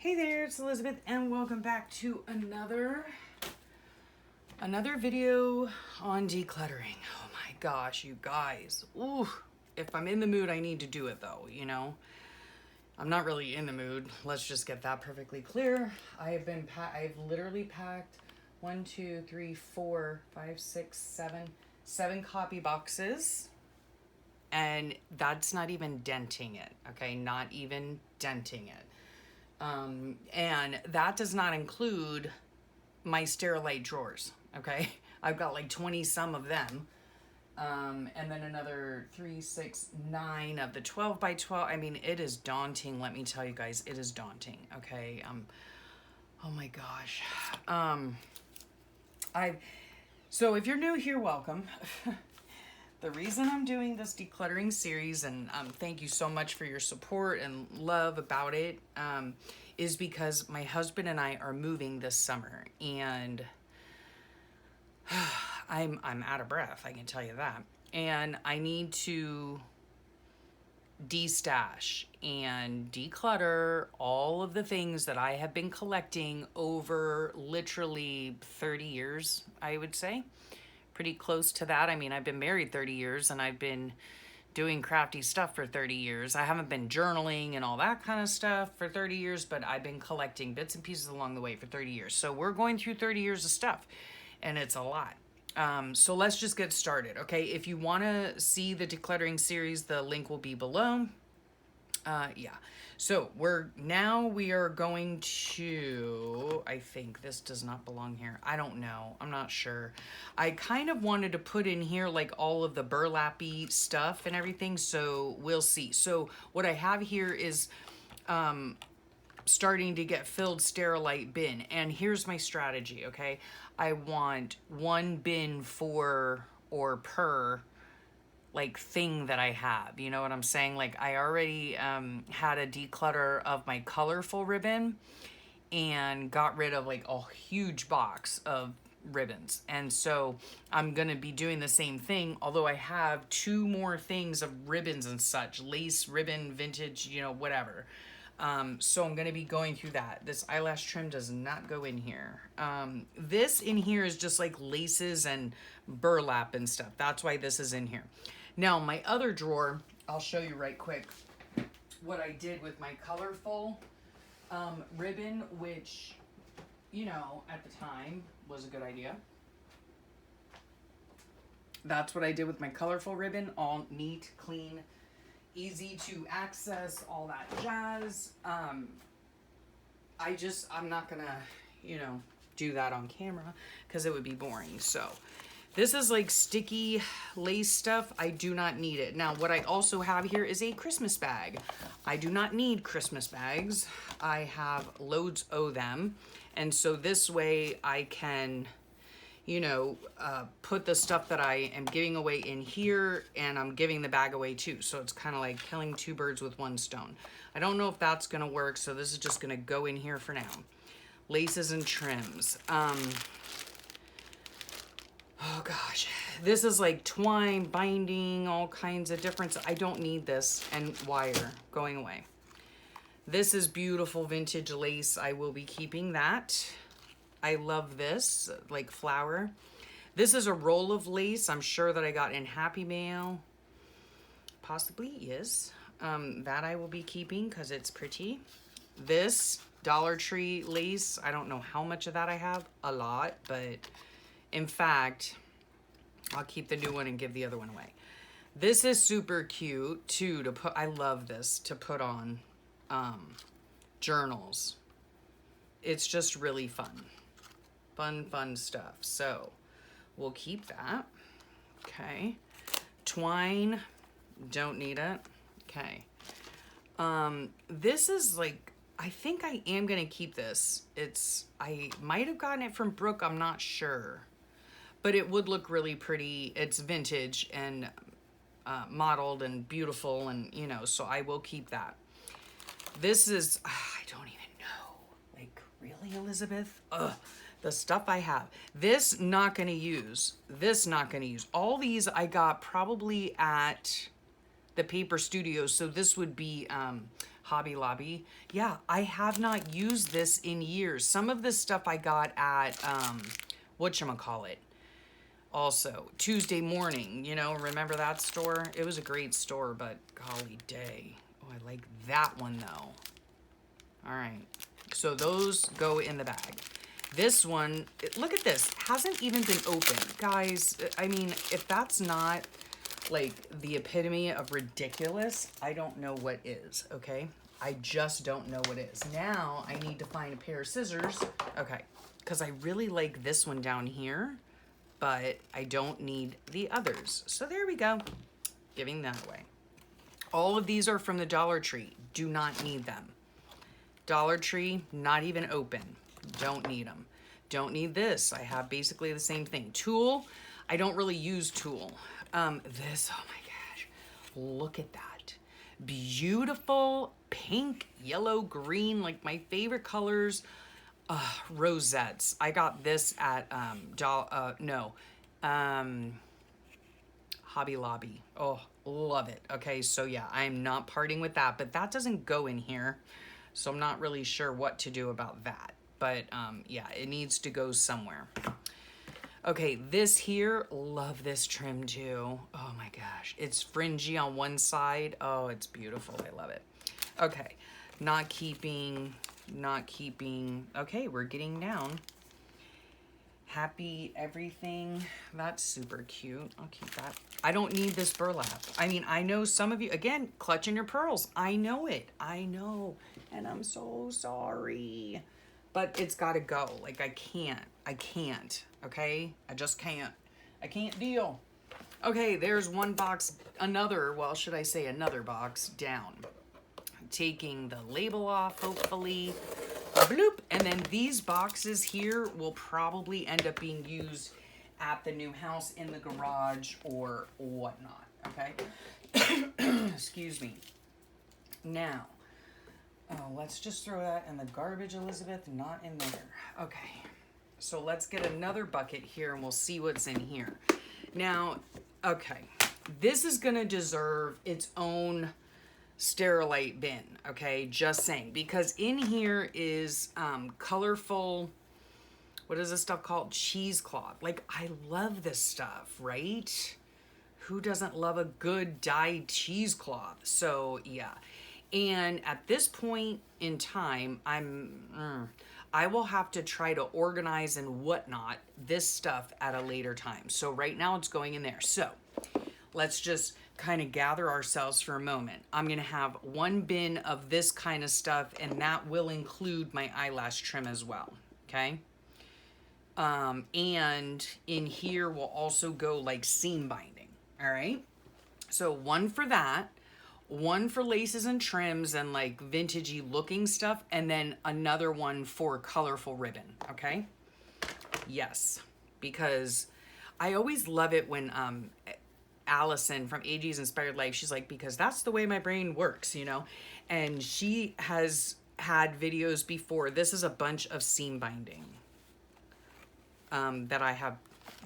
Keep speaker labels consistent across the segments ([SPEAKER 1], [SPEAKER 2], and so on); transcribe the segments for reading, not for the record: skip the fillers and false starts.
[SPEAKER 1] Hey there, it's Elizabeth and welcome back to another video on decluttering. Oh my gosh, you guys. Ooh, if I'm in the mood, I need to do it though, you know. I'm not really in the mood. Let's just get that perfectly clear. I've literally packed 1, 2, 3, 4, 5, 6, 7 copy boxes. And that's not even denting it, okay? Not even denting it. And that does not include my Sterilite drawers, okay? I've got like 20 some of them. And then another 3, 6, 9 of the 12 by 12. I mean, it is daunting. Let me tell you guys, it is daunting. Okay. Oh my gosh. So if you're new here, welcome. The reason I'm doing this decluttering series, and thank you so much for your support and love about it, is because my husband and I are moving this summer, and I'm out of breath, I can tell you that. And I need to de-stash and declutter all of the things that I have been collecting over literally 30 years, I would say. Pretty close to that. I mean, I've been married 30 years and I've been doing crafty stuff for 30 years. I haven't been journaling and all that kind of stuff for 30 years, but I've been collecting bits and pieces along the way for 30 years. So we're going through 30 years of stuff and it's a lot. So let's just get started, okay? If you want to see the decluttering series, the link will be below. Yeah. So we are going to, I think this does not belong here. I don't know. I'm not sure. I kind of wanted to put in here like all of the burlappy stuff and everything. So we'll see. So what I have here is, starting to get filled Sterilite bin. And here's my strategy. Okay. I want one bin for or per like thing that I have, you know what I'm saying? Like I already had a declutter of my colorful ribbon and got rid of like a huge box of ribbons. And so I'm gonna be doing the same thing, although I have 2 more things of ribbons and such, lace, ribbon, vintage, you know, whatever. So I'm gonna be going through that. This eyelash trim does not go in here. This in here is just like laces and burlap and stuff. That's why this is in here. Now, my other drawer, I'll show you right quick what I did with my colorful ribbon, which, you know, at the time was a good idea. That's what I did with my colorful ribbon, all neat, clean, easy to access, all that jazz. I'm not gonna, you know, do that on camera because it would be boring. So this is like sticky lace stuff. I do not need it. Now, what I also have here is a Christmas bag. I do not need Christmas bags. I have loads of them. And so this way I can, you know, put the stuff that I am giving away in here, and I'm giving the bag away too. So it's kind of like killing 2 birds with 1 stone. I don't know if that's gonna work, so this is just gonna go in here for now. Laces and trims. Oh gosh, this is like twine, binding, all kinds of different, I don't need this, and wire going away. This is beautiful vintage lace. I will be keeping that. I love this, like flower. This is a roll of lace. I'm sure that I got in Happy Mail. Possibly, yes. That I will be keeping because it's pretty. This Dollar Tree lace, I don't know how much of that I have. A lot, but in fact, I'll keep the new one and give the other one away. This is super cute too to put, I love this, to put on journals. It's just really fun. Fun stuff. So we'll keep that. Okay. Twine, don't need it. Okay. This is like, I think I am gonna keep this. I might have gotten it from Brooke, I'm not sure. But it would look really pretty. It's vintage and modeled and beautiful, and you know, so I will keep that. This is, I don't even know. Like, really, Elizabeth? Ugh. The stuff I have. This not gonna use. This not gonna use. All these I got probably at the Paper Studio, so this would be Hobby Lobby. Yeah, I have not used this in years. Some of this stuff I got at, whatchamacallit. Also, Tuesday Morning, you know, remember that store? It was a great store, but golly day. Oh, I like that one though. All right, so those go in the bag. This one, look at this, hasn't even been opened. Guys, I mean, if that's not like the epitome of ridiculous, I don't know what is, okay? I just don't know what is. Now I need to find a pair of scissors, okay, because I really like this one down here, but I don't need the others. So there we go, giving that away. All of these are from the Dollar Tree. Do not need them. Dollar Tree, not even open. Don't need them. Don't need this. I have basically the same thing. Tulle, I don't really use tulle. This, oh my gosh, look at that. Beautiful pink, yellow, green, like my favorite colors. Rosettes. I got this at Hobby Lobby. Oh, love it. Okay, so yeah, I'm not parting with that, but that doesn't go in here. So I'm not really sure what to do about that. But yeah, it needs to go somewhere. Okay, this here, love this trim too. Oh my gosh, it's fringy on one side. Oh, it's beautiful, I love it. Okay, not keeping. Okay, we're getting down. Happy everything, that's super cute. I'll keep that. I don't need this burlap. I mean, I know some of you, again, clutching your pearls. I know it, I know, and I'm so sorry. But it's gotta go, like I can't, okay? I just can't. I can't deal. Okay, there's one box, another box down. Taking the label off, hopefully. Bloop. And then these boxes here will probably end up being used at the new house, in the garage, or whatnot, okay? Excuse me. Now, let's just throw that in the garbage, Elizabeth, not in there. Okay, so let's get another bucket here and we'll see what's in here. Now, okay, this is gonna deserve its own Sterilite bin, okay, just saying, because in here is colorful, what is this stuff called? Cheesecloth. Like, I love this stuff, right? Who doesn't love a good dyed cheesecloth? So yeah, and at this point in time, I will have to try to organize and whatnot this stuff at a later time. So right now it's going in there. So let's just kind of gather ourselves for a moment. I'm gonna have one bin of this kind of stuff, and that will include my eyelash trim as well, okay? And in here will also go like seam binding, all right? So one for that, one for laces and trims and like vintagey looking stuff, and then another one for colorful ribbon, okay? Yes, because I always love it when Allison from AG's Inspired Life, she's like, because that's the way my brain works, you know? And she has had videos before. This is a bunch of seam binding that I have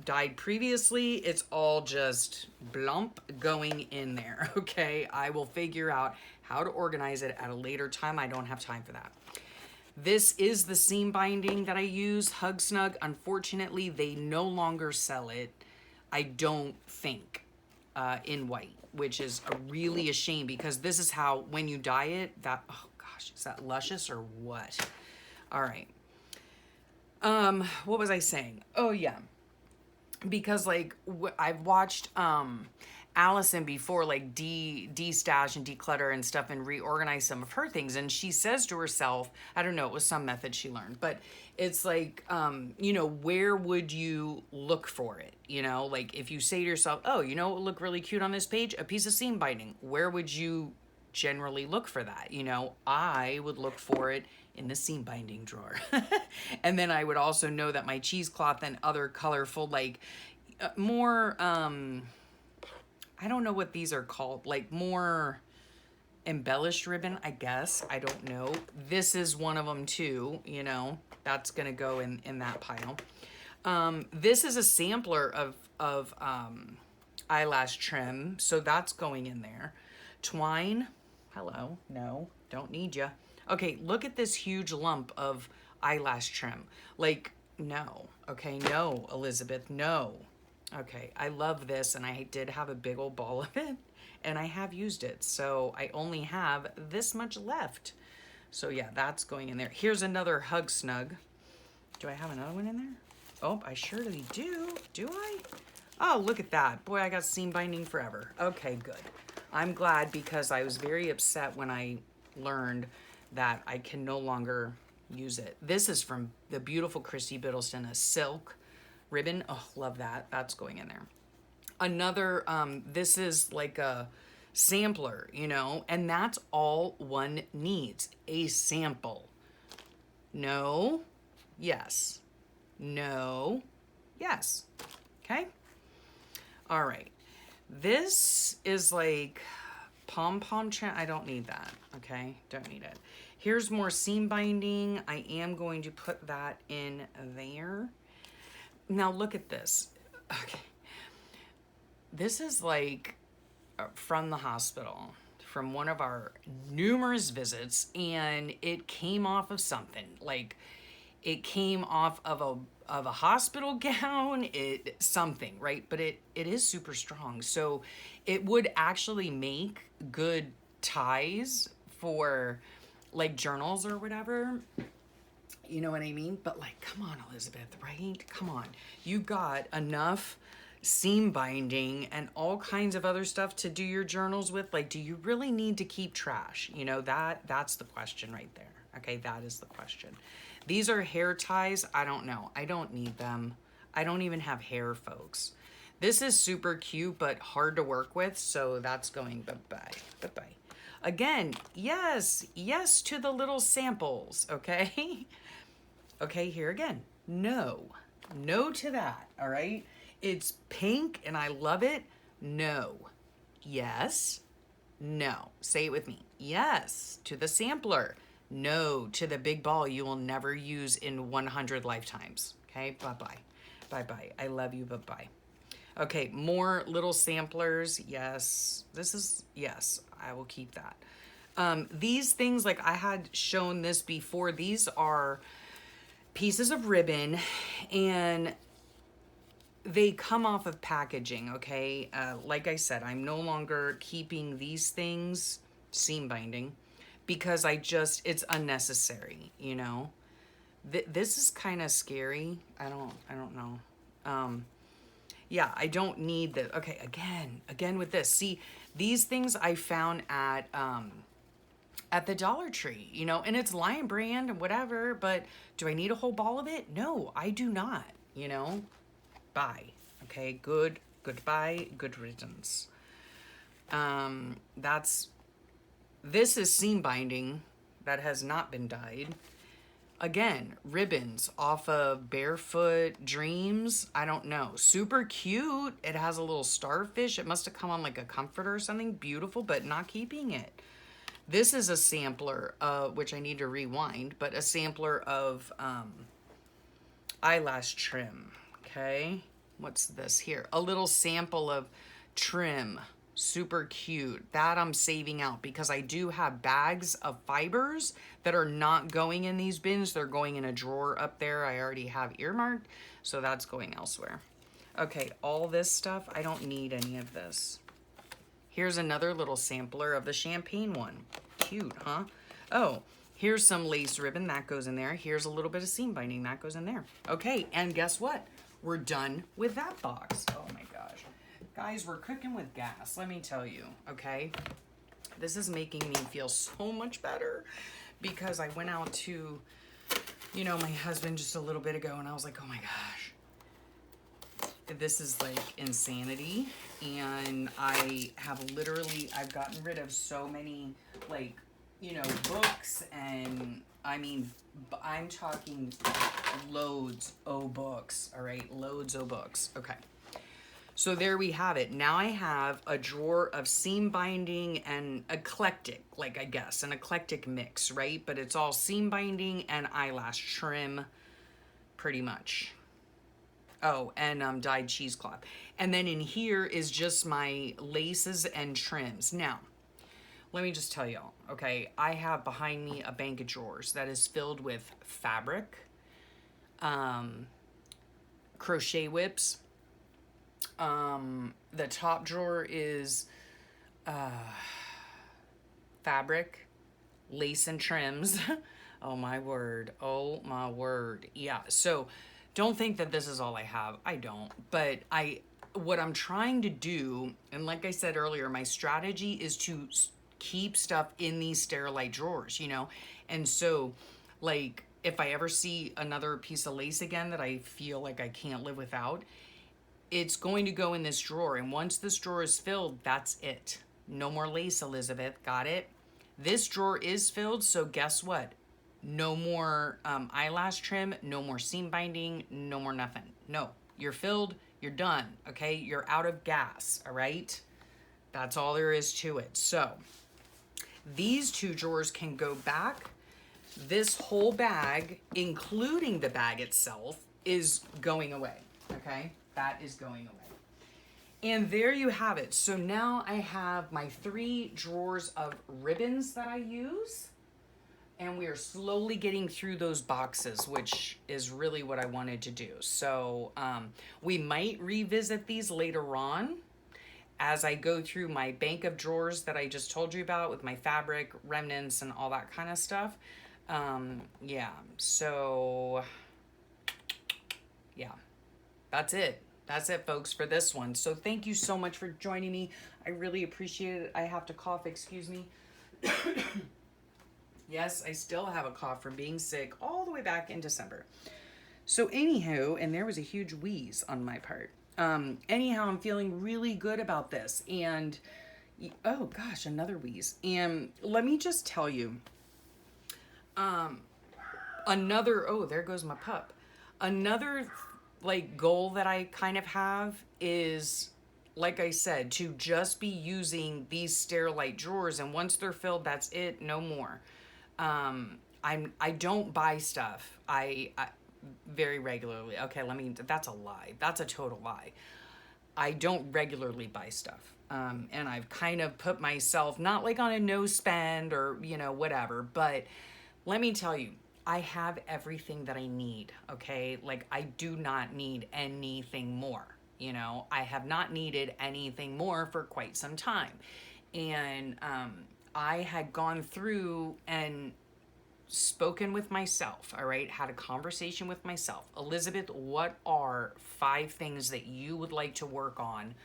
[SPEAKER 1] dyed previously. It's all just blump going in there, okay? I will figure out how to organize it at a later time. I don't have time for that. This is the seam binding that I use, Hug Snug. Unfortunately, they no longer sell it, I don't think, in white, which is really a shame, because this is how, when you dye it, that, oh gosh, is that luscious or what? All right. What was I saying? Oh yeah, because like I've watched Allison before, like de-stash and declutter and stuff, and reorganize some of her things, and she says to herself, I don't know, it was some method she learned, but it's like, you know, where would you look for it? You know, like if you say to yourself, oh, you know what would look really cute on this page? A piece of seam binding. Where would you generally look for that? You know, I would look for it in the seam binding drawer. And then I would also know that my cheesecloth and other colorful, like more, I don't know what these are called, like more embellished ribbon, I guess. I don't know. This is one of them too, you know, that's gonna go in that pile. This is a sampler of eyelash trim, so that's going in there. Twine, hello, no. Don't need ya. Okay, look at this huge lump of eyelash trim. Like, no. Okay, no, Elizabeth, no. Okay, I love this, and I did have a big old ball of it, and I have used it, so I only have this much left. So yeah, that's going in there. Here's another Hug Snug. Do I have another one in there? Oh, I surely do. Do I? Oh, look at that. Boy, I got seam binding forever. Okay, good. I'm glad, because I was very upset when I learned that I can no longer use it. This is from the beautiful Christy Biddleston, a silk ribbon. Oh, love that. That's going in there. Another, this is like a sampler, you know, and that's all one needs, a sample. No, yes, no, yes. Okay. All right. This is like pom-pom I don't need that. Okay. Don't need it. Here's more seam binding. I am going to put that in there. Now look at this. Okay. This is like from the hospital, from one of our numerous visits, and it came off of something. Like, it came off of a hospital gown, something, right? But it is super strong. So it would actually make good ties for like journals or whatever. You know what I mean? But like, come on, Elizabeth, right? Come on. You got enough seam binding and all kinds of other stuff to do your journals with. Like, do you really need to keep trash? You know, that's the question right there. Okay, that is the question. These are hair ties. I don't know. I don't need them. I don't even have hair, folks. This is super cute, but hard to work with. So that's going bye-bye. Bye-bye. Again, yes to the little samples, okay? Okay, here again. No to that, all right? It's pink and I love it. No. Yes. No. Say it with me. Yes to the sampler. No to the big ball you will never use in 100 lifetimes. Okay, bye-bye. Bye-bye. I love you, bye-bye. Okay, more little samplers. Yes. Yes, I will keep that. These things, like I had shown this before, these are pieces of ribbon, and they come off of packaging, okay? Like I said, I'm no longer keeping these things seam binding because it's unnecessary, you know? This is kind of scary. I don't know. Yeah, I don't need the, okay, again with this. See, these things I found at the Dollar Tree, you know, and it's Lion Brand and whatever, but do I need a whole ball of it? No, I do not, you know? Bye. Okay, goodbye, good riddance. This is seam binding that has not been dyed. Again, ribbons off of Barefoot Dreams. I don't know. Super cute. It has a little starfish. It must have come on like a comforter or something. Beautiful, but not keeping it. This is a sampler, which I need to rewind, but a sampler of eyelash trim. Okay, what's this here? A little sample of trim. Super cute. That I'm saving out because I do have bags of fibers that are not going in these bins. They're going in a drawer up there. I already have earmarked, so that's going elsewhere. Okay, all this stuff, I don't need any of this. Here's another little sampler of the champagne one. Cute, huh? Oh, here's some lace ribbon. That goes in there. Here's a little bit of seam binding. That goes in there. Okay, and guess what? We're done with that box. Oh my gosh. Guys, we're cooking with gas, let me tell you, okay? This is making me feel so much better because I went out to, you know, my husband just a little bit ago and I was like, oh my gosh, this is like insanity. And I've gotten rid of so many, like, you know, books, and I mean, I'm talking loads of books, all right? Loads of books, okay. So there we have it. Now I have a drawer of seam binding and eclectic, like I guess, an eclectic mix, right? But it's all seam binding and eyelash trim, pretty much. Oh, and dyed cheesecloth. And then in here is just my laces and trims. Now, let me just tell y'all, okay? I have behind me a bank of drawers that is filled with fabric, crochet whips. The top drawer is fabric, lace and trims. Oh my word. Oh my word. Yeah. So don't think that this is all I have. I don't. But what I'm trying to do, and like I said earlier, my strategy is to keep stuff in these Sterilite drawers, you know? And so, like, if I ever see another piece of lace again that I feel like I can't live without, it's going to go in this drawer. And once this drawer is filled, that's it. No more lace, Elizabeth. Got it? This drawer is filled, so guess what? No more eyelash trim, no more seam binding, no more nothing. No, you're filled, you're done, okay? You're out of gas, all right? That's all there is to it. So these two drawers can go back. This whole bag, including the bag itself, is going away, okay? That is going away. And there you have it. So now I have my 3 drawers of ribbons that I use. And we are slowly getting through those boxes, which is really what I wanted to do. So we might revisit these later on as I go through my bank of drawers that I just told you about with my fabric, remnants, and all that kind of stuff. Yeah, so yeah, that's it. That's it, folks, for this one. So thank you so much for joining me. I really appreciate it. I have to cough, excuse me. Yes, I still have a cough from being sick all the way back in December. So anywho, and there was a huge wheeze on my part. Anyhow, I'm feeling really good about this. And, oh gosh, another wheeze. And let me just tell you, oh, there goes my pup. Another like goal that I kind of have is, like I said, to just be using these Sterilite drawers, and once they're filled, that's it, no more. I don't buy stuff. I very regularly. Okay, that's a lie. That's a total lie. I don't regularly buy stuff. And I've kind of put myself not like on a no spend or, you know, whatever, but let me tell you, I have everything that I need, okay? Like, I do not need anything more, you know? I have not needed anything more for quite some time. And I had gone through and spoken with myself, all right? Had a conversation with myself. Elizabeth, what are 5 things that you would like to work on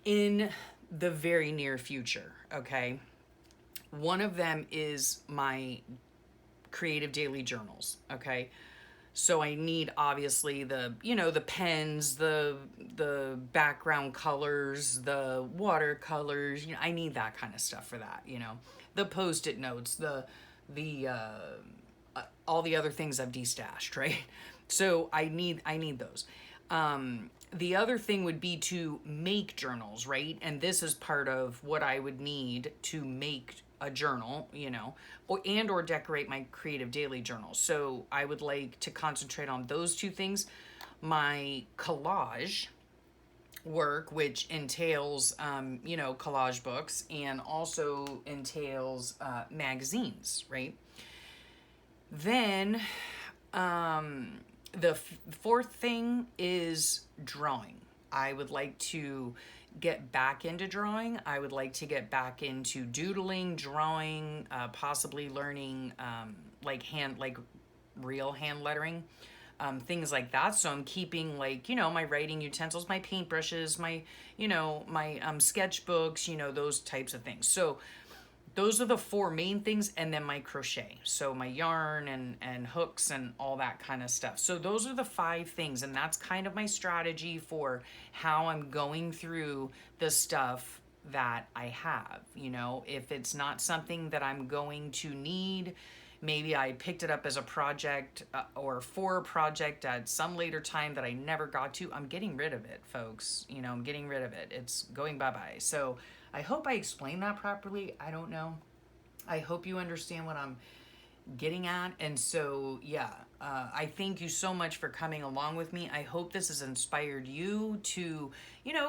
[SPEAKER 1] in the very near future, okay? One of them is my creative daily journals, okay? So I need obviously the, you know, the pens, the background colors, the watercolors, you know, I need that kind of stuff for that, you know. The Post-it notes, the all the other things I've destashed, right? So I need those. The other thing would be to make journals, right? And this is part of what I would need to make a journal, you know, or decorate my creative daily journal. So I would like to concentrate on those 2 things. My collage work, which entails, you know, collage books, and also entails magazines, right? Then the 4th thing is drawing. I would like to get back into drawing. I would like to get back into doodling, drawing, possibly learning like real hand lettering, things like that. So I'm keeping, like, you know, my writing utensils, my paintbrushes, my, you know, my sketchbooks, you know, those types of things. So those are the 4 main things, and then my crochet. So my yarn and hooks and all that kind of stuff. So those are the 5 things, and that's kind of my strategy for how I'm going through the stuff that I have. You know, if it's not something that I'm going to need, maybe I picked it up as a project or for a project at some later time that I never got to, I'm getting rid of it, folks. You know, I'm getting rid of it. It's going bye-bye. So I hope I explained that properly. I don't know. I hope you understand what I'm getting at. And so, yeah, I thank you so much for coming along with me. I hope this has inspired you to,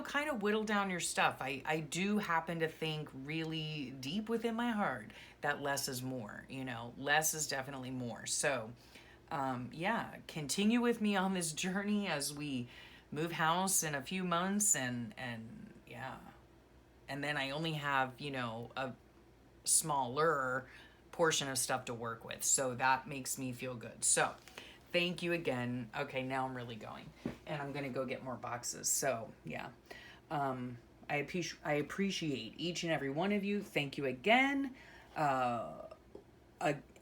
[SPEAKER 1] kind of whittle down your stuff. I do happen to think really deep within my heart that less is more, less is definitely more. So, yeah, continue with me on this journey as we move house in a few months, and yeah, and then I only have, a smaller portion of stuff to work with. So that makes me feel good. So thank you again. Okay, now I'm really going. And I'm going to go get more boxes. So yeah. I appreciate each and every one of you. Thank you again.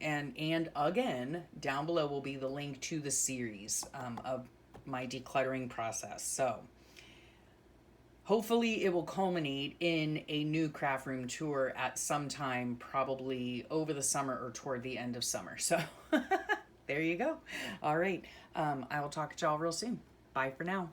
[SPEAKER 1] And again, down below will be the link to the series of my decluttering process. So hopefully it will culminate in a new craft room tour at some time, probably over the summer or toward the end of summer. So there you go. All right. I will talk to y'all real soon. Bye for now.